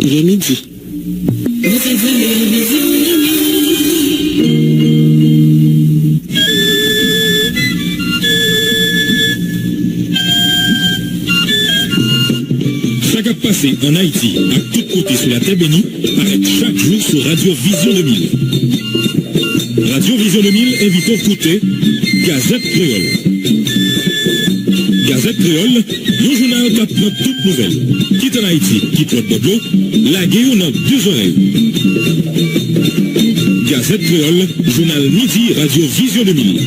il est midi. Chaque passé en Haïti, à tout côté sur la terre bénie, paraît chaque jour sur Radio Vision 2000. Radio Vision 2000 invite à écouter Gazette Créole. Gazette Créole, le journal qui apprend toutes nouvelles. Quitte en Haïti, quitte l'autre de l'eau, la guerre dans deux oreilles. Gazette Créole, journal midi, Radio Vision 2000.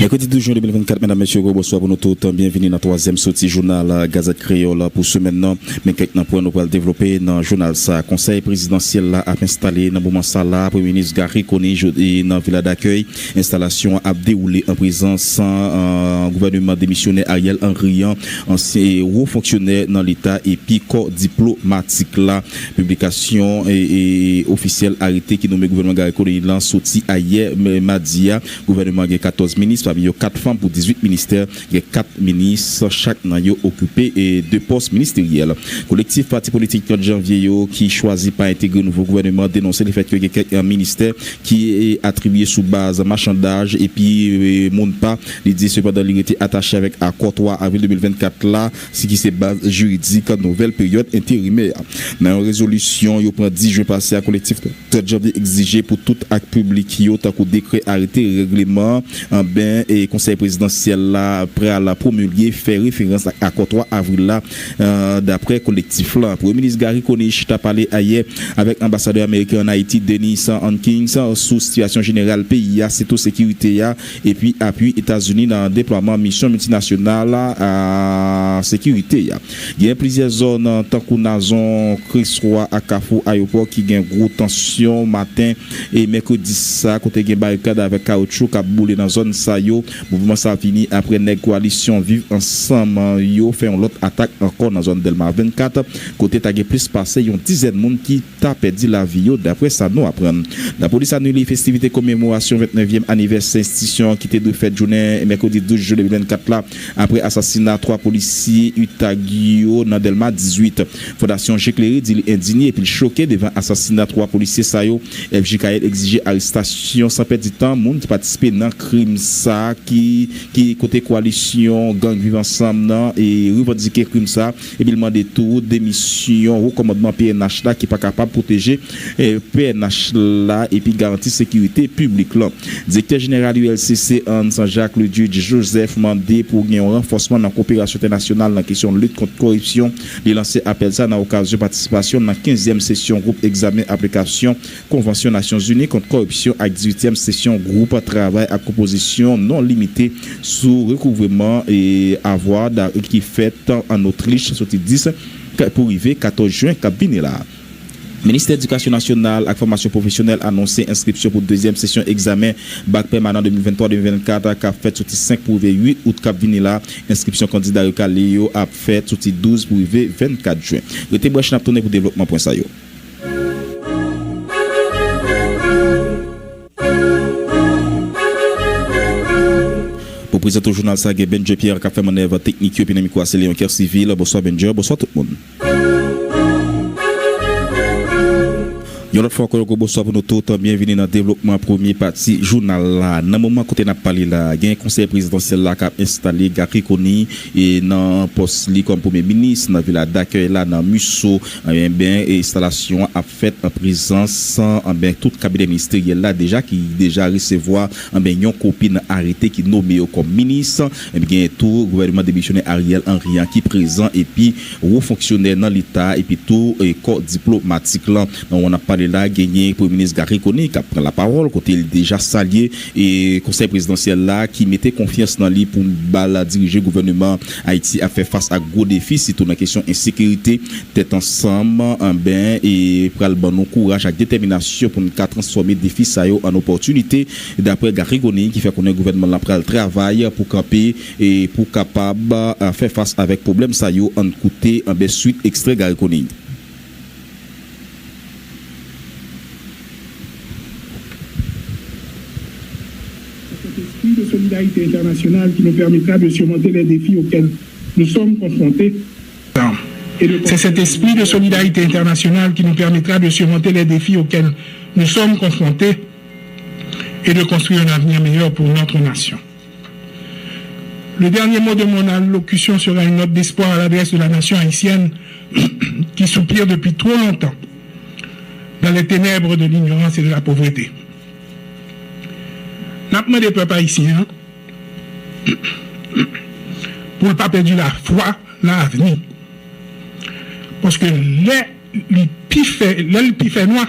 Mercredi 12 juin 2024, mesdames, messieurs, bonsoir pour nous tous. Bienvenue dans la troisième sortie journal Gazette Créole pour ce maintenant. Mais quelques points nous allons développer dans le journal. Le conseil présidentiel a installé dans le moment ça là, Premier ministre Gary Coney dans la ville d'accueil. Installation a déroulé en présence du gouvernement démissionnaire Ariel Henry, ancien haut fonctionnaire dans l'État et puis corps diplomatique là. Publication et officielle arrêté qui nomme le gouvernement Gary Coney là, sorti hier mardi. Gouvernement a 14 ministres. Il y a 4 femmes pour 18 ministères. Il y a 4 ministres, chaque n'a occupé et 2 postes ministériels. Collectif Parti politique de janvier qui choisit pas intégrer le nouveau gouvernement dénoncer le fait qu'il y a quelques ministères qui est attribué sous base marchandage et puis monde pas. Il dit cependant il était attaché avec accord 3 avril 2024 là, ce qui c'est base juridique nouvelle période intérimaire. Dans une résolution, il prend 10 juin passé à collectif de janvier exigé pour tout acte public yo tant que décret arrêté règlement et conseil présidentiel là prêt à la promulguer fait référence à accord 3 avril là d'après collectif là. Premier ministre Gary Coney a parlé hier avec ambassadeur américain en Haïti Denis Hankins sous situation générale pays c'est tout sécurité et puis appui États-Unis dans déploiement mission multinationale à sécurité. Il y a plusieurs zones tant que Nazon Crisroy à Carrefour aéroport qui gagne gros tension matin et mercredi ça côté gagne barricade avec caoutchouc qui a boulé dans zone ça yo mouvement ça fini après une coalition vivre ensemble yo fait une autre attaque encore dans zone Delma 24 côté tagé plus passé une dizaine de monde qui t'a perdu la vie yo d'après ça nous apprendre la police annule les festivités commémoration 29e anniversaire institution qui était de fête journée mercredi 12 juillet 2024 là après assassinat 3 policiers Utagio dans Delma 18 fondation Géclairé dit indigné et puis choqué devant assassinat 3 policiers ça yo FJKL exigé arrestation sans perdre du temps monde qui participer dans crime ça qui côté coalition gang vivre ensemble nan, et revendiquer crime ça et puis demander tout démission au commandement PNH là qui pas capable protéger PNH là et puis garantir sécurité publique là. Directeur général du LCC Jacques Le Dieu Joseph mandé pour un renforcement dans la coopération internationale dans la question de lutte contre corruption. Il lancé appel ça dans l'occasion de participation dans la 15e session groupe examen application Convention Nations Unies contre corruption à 18e session groupe travail à composition non limitée sous recouvrement et avoir qui fait en Autriche sur 10 pour arriver 14 juin cabinet là. Ministère de l'Éducation nationale et formation professionnelle a annoncé inscription pour deuxième session examen bac permanent 2023-2024 qui a fait sur 5 pour 8 août cap là. Inscription candidat Léo a fait sur 12 pour 24 juin. Rete branche n'a tourné pour développement point ça yo. Pour présenter au journal ça Benjo Pierre qui a fait manœuvre technique et puis micro c'est Léon Ker civil. Bonsoir Benjo, bonsoir tout le monde. Yon l'autre fois encore bonsoir pour nous tous, bienvenue dans le développement premier partie journal là. Dans le moment côté n'a parlé là, il y a un conseil présidentiel là qui a installé Gary Coney et dans poste comme premier ministre dans ville d'accueil là dans Musso et installation a fait en présence tout cabinet ministériel là déjà qui déjà recevoir une copine arrêté qui nommé comme ministre et bien tout gouvernement démissionnaire Ariel Henry qui présent et puis haut fonctionnaire dans l'état et puis tout corps diplomatique là on a parlé là gagné premier ministre Gary Coney qui a pris la parole côté il déjà salué et conseil présidentiel là qui mettait confiance dans lui pour diriger gouvernement Haïti a fait face à gros défis surtout dans la question insécurité tête ensemble et pral bon courage et détermination pour nous transformer défis ça en opportunité d'après Gary Coney qui fait connaître gouvernement là pral travail pour camper et pour capable faire face avec problème ça en côté en suite extrait Gary Coney. De solidarité internationale qui nous permettra de surmonter les défis auxquels nous sommes confrontés. C'est cet esprit de solidarité internationale qui nous permettra de surmonter les défis auxquels nous sommes confrontés et de construire un avenir meilleur pour notre nation. Le dernier mot de mon allocution sera une note d'espoir à l'adresse de la nation haïtienne qui soupire depuis trop longtemps dans les ténèbres de l'ignorance et de la pauvreté. N'a pas des peuples haïtiens pour ne pas perdre la foi, l'avenir. Parce que le pifé noir,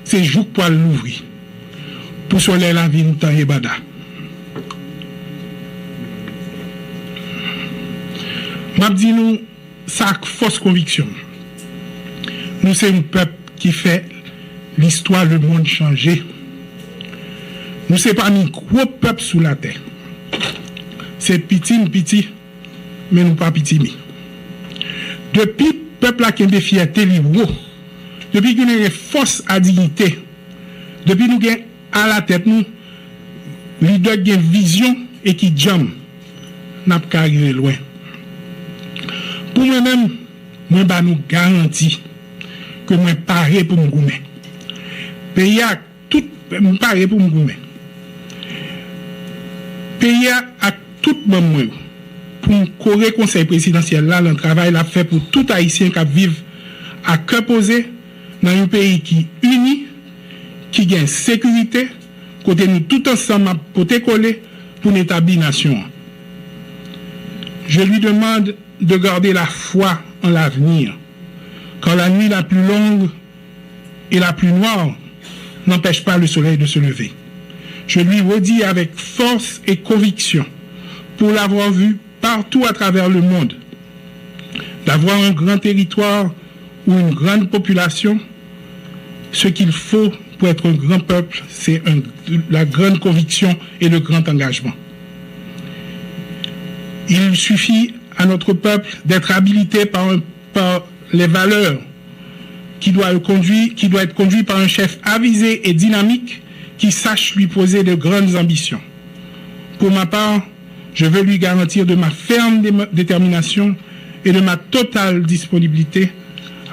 c'est jour pour l'ouvrir. Pour soleil la vie, temps et bada. M'a dit nous, ça fausse conviction. Nous, c'est un peuple qui fait l'histoire, le monde changer. Nous, c'est pas un gros peuple sous la terre. C'est petit, mais nous pas petit. Depuis peuple là qui a des fiertés, depuis qu'il y a une force à dignité, depuis nous avons à la tête, nous, leader qui a une vision et qui jam, n'a pas arrivé loin. Pour moi-même, moi, nous garantis que moi, paré pour me goumer. Pays a tout, paré pour me goumer. Pays a tout le monde. Pour le conseil présidentiel, là, le travail l'a fait pour tout Haïtien qui vivent à cœur posé dans un pays qui uni, qui gagne sécurité, côté nous tout ensemble pour coller pour établir nation. Je lui demande de garder la foi en l'avenir, quand la nuit la plus longue et la plus noire n'empêche pas le soleil de se lever. Je lui redis avec force et conviction, pour l'avoir vu partout à travers le monde, d'avoir un grand territoire ou une grande population, ce qu'il faut pour être un grand peuple, c'est la grande conviction et le grand engagement. Il suffit à notre peuple d'être habilité par les valeurs qui doit être conduit par un chef avisé et dynamique qui sache lui poser de grandes ambitions. Pour ma part, je veux lui garantir de ma ferme détermination et de ma totale disponibilité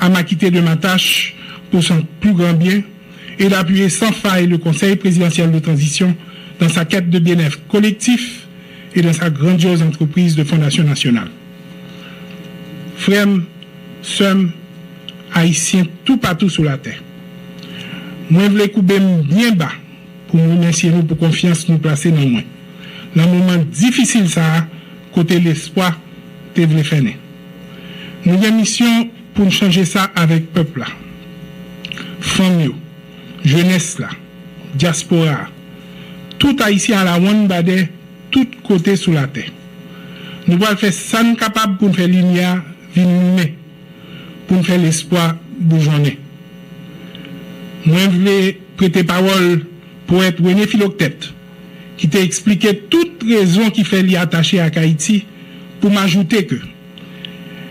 à m'acquitter de ma tâche pour son plus grand bien et d'appuyer sans faille le Conseil présidentiel de transition dans sa quête de bien-être collectif et dans sa grandiose entreprise de fondation nationale. Frères, sœurs, Haïtiens, tout partout sur la terre. Moi, je voulais couper bien bas pour nous remercier nous pour confiance nous placer dans moi. Dans un moment difficile, ça, côté l'espoir, tu voulais faire. Nous avons une mission pour changer ça avec le peuple là. Famille, jeunesse là, diaspora, tout Haïtien à la one bade, tout côté sur la terre. Nous allons faire ça nous capable pour faire lumière, venir pour faire l'espoir bourgeonner. Moi, je voulais prêter parole pour être René Philoctète, qui t'a expliqué toute raison qui fait l'y attacher à Haïti, pour m'ajouter que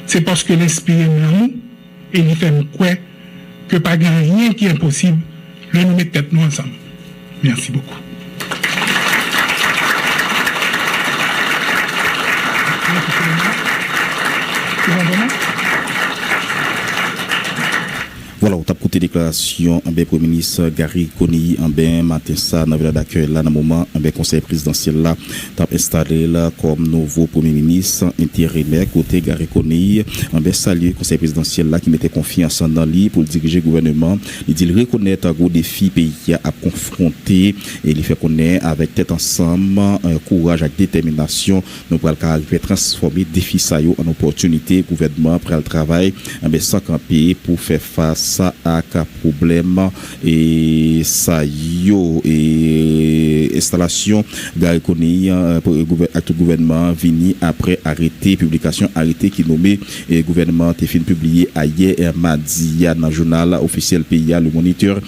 c'est parce que l'inspiré nous et il fait quoi que pas rien qui est impossible, le nous mettre tête nous ensemble. Merci beaucoup. Voilà, on t'a écouté déclaration en Premier ministre Gary Coney en matin ça dans la d'accueil là dans moment en conseil présidentiel là t'a installé là comme nouveau Premier ministre intérimaire côté Gary Coney en salué conseil présidentiel là qui mettait confiance dans lui pour diriger le gouvernement. Il dit reconnaître un gros défi pays à confronter et il fait connaître avec tête ensemble courage et détermination nous pour arriver transformer défi ça en opportunité gouvernement pour le travail sans camper pour faire face ça a un problème et ça yo et installation Gary Coney pour acte gouvernement vini après publication arrêté qui nommé gouvernement te fin publié hier mardi dans le journal officiel pays le Moniteur.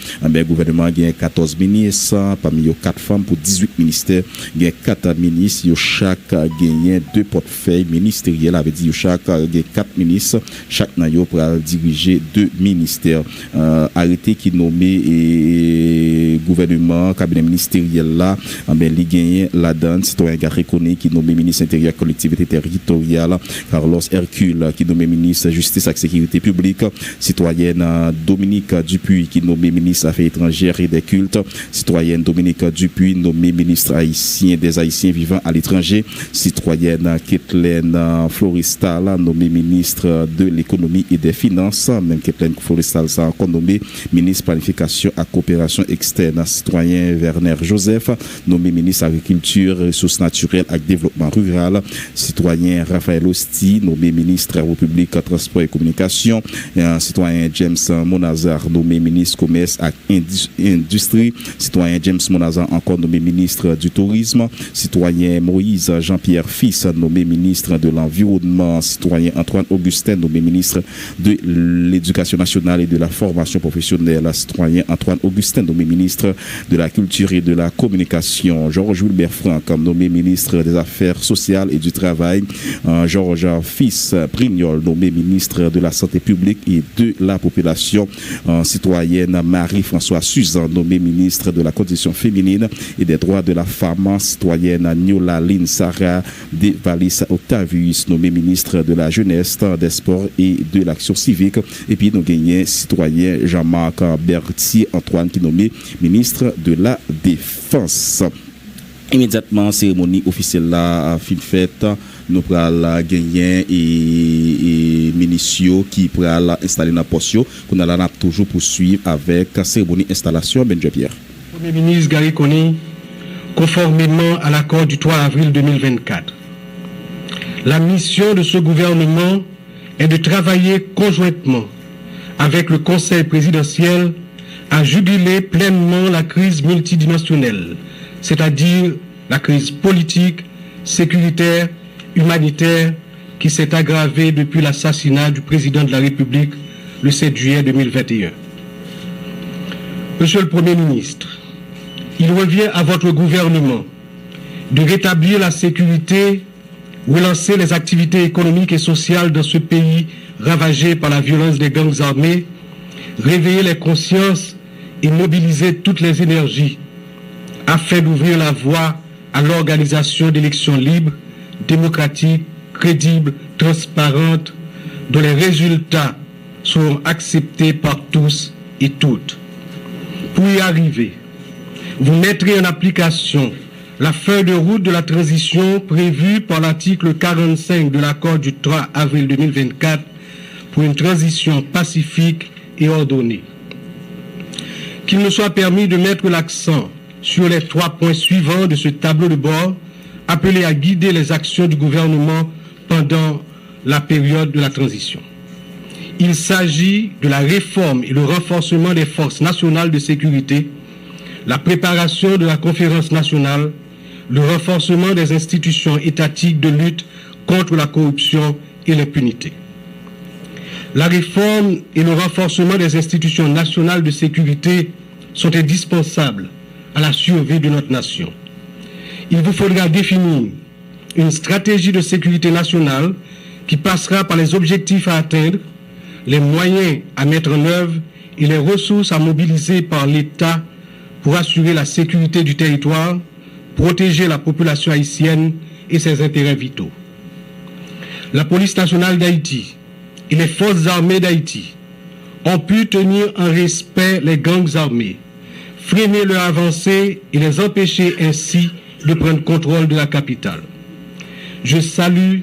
Gouvernement gagne 14 ministres parmi eux 4 femmes pour 18 ministères, gagne 4 ministres, yo chaque gagne 2 portefeuilles ministériels, avait dit chaque gagne 4 ministres, chaque nan yo pour diriger 2 ministères. ministère arrêté qui nommé et gouvernement cabinet ministériel là ben li gagné la donne citoyen Gary Coney qui nommé ministre intérieur collectivité territoriale, Carlos Hercule qui nommé ministre justice et sécurité publique, citoyenne Dominique Dupuis qui nommé ministre affaires étrangères et des cultes, citoyenne Dominique Dupuis nommé ministre haïtien des haïtiens vivant à l'étranger, citoyenne Kathleen Floristal nommé ministre de l'économie et des finances, même Kathleen Floristal ça encore nommé ministre planification et coopération externe, citoyen Werner Joseph nommé ministre agriculture, ressources naturelles et développement rural, citoyen Raphaël Osti nommé ministre République transport et communication, citoyen James Monazar nommé ministre commerce et industrie, citoyen James Monazar encore nommé ministre du tourisme, citoyen Moïse Jean-Pierre Fils nommé ministre de l'environnement, citoyen Antoine Augustin nommé ministre de l'éducation nationale et de la formation professionnelle, citoyen Antoine Augustin nommé ministre de la culture et de la communication, Georges Wilbert Franck nommé ministre des affaires sociales et du travail, Georges Fils Prignol nommé ministre de la santé publique et de la population, citoyenne Marie-François Suzan nommé ministre de la condition féminine et des droits de la femme, citoyenne Niola Lynn Sarah de Valis Octavius nommé ministre de la jeunesse, des sports et de l'action civique, et puis nous gagnons citoyen Jean-Marc Berthier Antoine qui nommé ministre de la défense. Immédiatement, cérémonie officielle là fin faite, nous prenons gagner et Minicio qui prenons installer dans Postio, qu'on a toujours poursuivre avec cérémonie installation Benjamin Pierre. Premier ministre Gary Coney, conformément à l'accord du 3 avril 2024. La mission de ce gouvernement est de travailler conjointement avec le Conseil présidentiel à juguler pleinement la crise multidimensionnelle, c'est-à-dire la crise politique, sécuritaire, humanitaire qui s'est aggravée depuis l'assassinat du président de la République le 7 juillet 2021. Monsieur le Premier ministre, il revient à votre gouvernement de rétablir la sécurité, relancer les activités économiques et sociales dans ce pays ravagé par la violence des gangs armés, réveiller les consciences et mobiliser toutes les énergies afin d'ouvrir la voie à l'organisation d'élections libres, démocratiques, crédibles, transparentes, dont les résultats seront acceptés par tous et toutes. Pour y arriver, vous mettrez en application la feuille de route de la transition prévue par l'article 45 de l'accord du 3 avril 2024 pour une transition pacifique et ordonnée. Qu'il me soit permis de mettre l'accent sur les 3 points suivants de ce tableau de bord appelé à guider les actions du gouvernement pendant la période de la transition. Il s'agit de la réforme et le renforcement des forces nationales de sécurité, la préparation de la conférence nationale, le renforcement des institutions étatiques de lutte contre la corruption et l'impunité. La réforme et le renforcement des institutions nationales de sécurité sont indispensables à la survie de notre nation. Il vous faudra définir une stratégie de sécurité nationale qui passera par les objectifs à atteindre, les moyens à mettre en œuvre et les ressources à mobiliser par l'État pour assurer la sécurité du territoire, protéger la population haïtienne et ses intérêts vitaux. La police nationale d'Haïti et les forces armées d'Haïti ont pu tenir en respect les gangs armés, freiner leur avancée et les empêcher ainsi de prendre contrôle de la capitale. Je salue,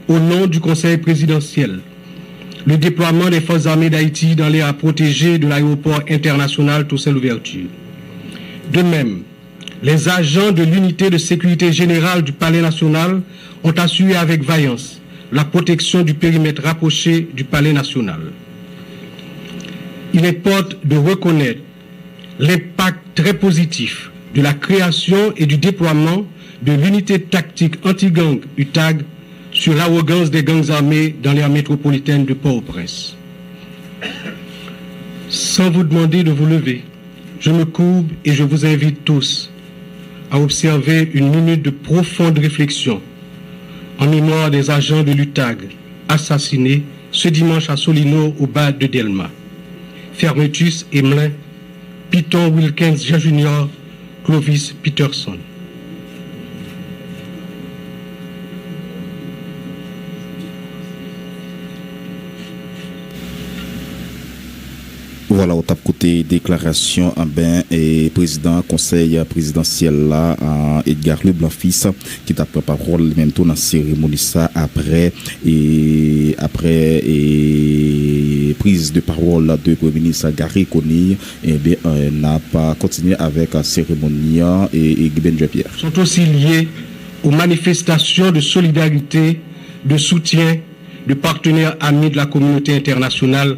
au nom du Conseil présidentiel, le déploiement des forces armées d'Haïti dans l'aire protégée de l'aéroport international Toussaint-Louverture. De même, les agents de l'unité de sécurité générale du Palais national ont assuré avec vaillance la protection du périmètre rapproché du Palais national. Il importe de reconnaître l'impact très positif de la création et du déploiement de l'unité tactique anti-gang UTAG sur l'arrogance des gangs armés dans l'aire métropolitaine de Port-au-Prince. Sans vous demander de vous lever, je me courbe et je vous invite tous à observer une minute de profonde réflexion en mémoire des agents de l'UTAG assassinés ce dimanche à Solino au bas de Delma. Fermetus Emelin, Piton Wilkins Jr., Clovis Peterson. Voilà, au tape côté déclaration et président conseil présidentiel là, Edgar Leblanc-Fils, qui t'a pris parole même tout dans la cérémonie ça après prise de parole de Premier ministre Gary Conille, n'a pas continué avec la cérémonie et Ben Pierre. Sont aussi liés aux manifestations de solidarité, de soutien de partenaires amis de la communauté internationale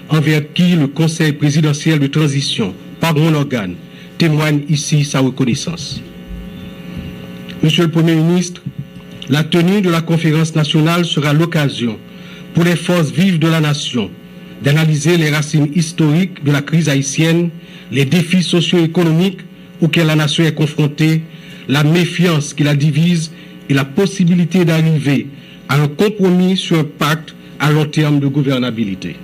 envers qui le Conseil présidentiel de transition, par mon organe, témoigne ici sa reconnaissance. Monsieur le Premier ministre, la tenue de la conférence nationale sera l'occasion pour les forces vives de la nation d'analyser les racines historiques de la crise haïtienne, les défis socio-économiques auxquels la nation est confrontée, la méfiance qui la divise et la possibilité d'arriver à un compromis sur un pacte à long terme de gouvernabilité.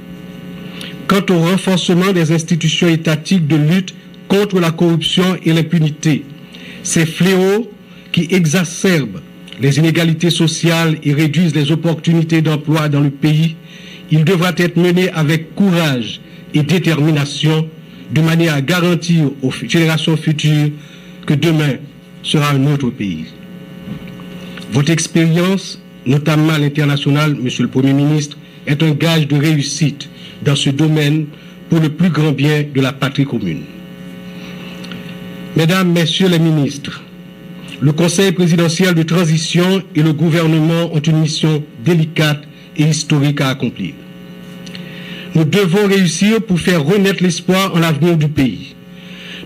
Quant au renforcement des institutions étatiques de lutte contre la corruption et l'impunité, ces fléaux qui exacerbent les inégalités sociales et réduisent les opportunités d'emploi dans le pays, il devra être mené avec courage et détermination de manière à garantir aux générations futures que demain sera un autre pays. Votre expérience, notamment à l'international, Monsieur le Premier ministre, est un gage de réussite dans ce domaine pour le plus grand bien de la patrie commune. Mesdames, Messieurs les ministres, le Conseil présidentiel de transition et le gouvernement ont une mission délicate et historique à accomplir. Nous devons réussir pour faire renaître l'espoir en l'avenir du pays.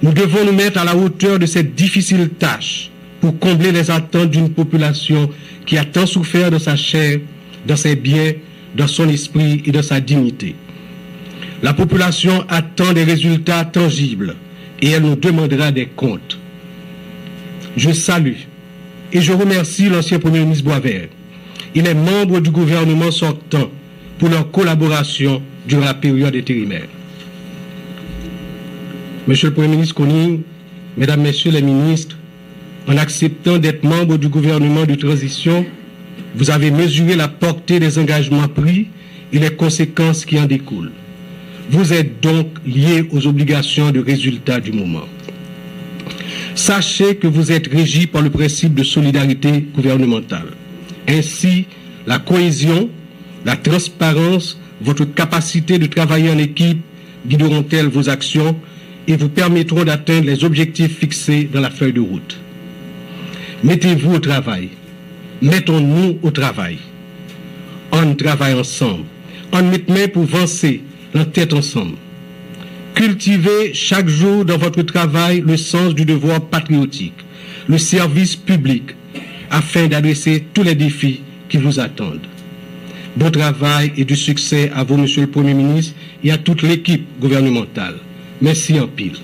Nous devons nous mettre à la hauteur de cette difficile tâche pour combler les attentes d'une population qui a tant souffert de sa chair, dans ses biens, dans son esprit et dans sa dignité. La population attend des résultats tangibles et elle nous demandera des comptes. Je salue et je remercie l'ancien Premier ministre Boisvert et les membres du gouvernement sortant pour leur collaboration durant la période intérimaire. Monsieur le Premier ministre Conille, Mesdames, Messieurs les ministres, en acceptant d'être membre du gouvernement de transition, vous avez mesuré la portée des engagements pris et les conséquences qui en découlent. Vous êtes donc liés aux obligations de résultat du moment. Sachez que vous êtes régis par le principe de solidarité gouvernementale. Ainsi, la cohésion, la transparence, votre capacité de travailler en équipe guideront-elles vos actions et vous permettront d'atteindre les objectifs fixés dans la feuille de route. Mettez-vous au travail. Mettons-nous au travail. On travaille ensemble. On met main pour avancer la tête ensemble. Cultivez chaque jour dans votre travail le sens du devoir patriotique, le service public, afin d'adresser tous les défis qui vous attendent. Bon travail et du succès à vous, Monsieur le Premier ministre, et à toute l'équipe gouvernementale. Merci en pile.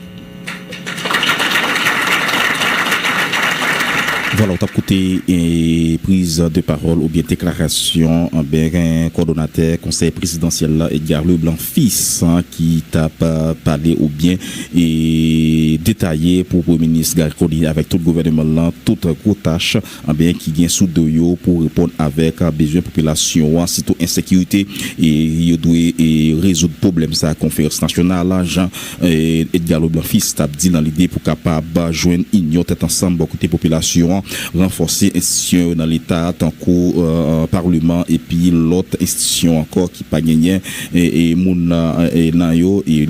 Voilà, on t'a écouté une prise de parole ou bien déclaration en un coordonnateur conseil présidentiel là, Edgar Leblanc-Fils, qui t'a parlé ou bien et détaillé pour le Premier ministre Gary Conille avec tout le gouvernement là, toute grosse tâche en bien qui vient sous de yo pour répondre avec besoin de population, surtout insécurité et il doit résoudre problème ça à la conférence nationale là, Jean Edgar Leblanc-Fils t'a dit dans l'idée pour capable joindre union tête ensemble côté population, renforcer institution dans l'État tant qu'au Parlement et puis l'autre institution encore qui pas gagné et moun et nayo et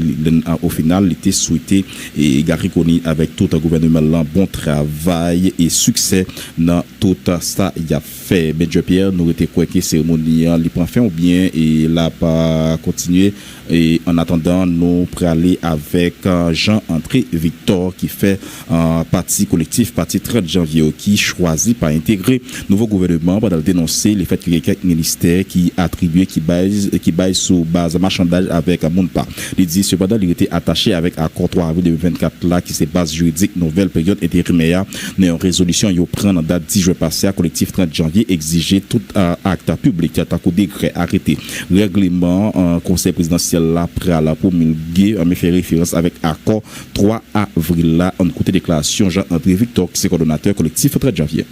au final il était souhaité et Gary Conille avec tout un gouvernement là bon travail et succès dans tout ça il a fait. Ben Pierre nous était quoi que cérémonie il prend fin ou bien et là pas continuer et en attendant nous pour aller avec Jean-André Victor qui fait partie collectif parti 30 janvier qui qui choisit pas intégrer nouveau gouvernement pendant le dénoncer les faits qu'il y a quelques ministères qui attribuent qui baillent sous base marchandage avec Mounpa. Il dit cependant il était attaché avec accord 3 avril 2024 là qui c'est base juridique nouvelle période intérimaire dans une résolution yo prend en date 10 juin passé à collectif 30 janvier exiger tout acte public à coup décret arrêté règlement conseil présidentiel là prêt à la promulguer me fait référence avec accord 3 avril là en côté déclaration Jean-André Victor qui est coordonnateur collectif 30 janvier.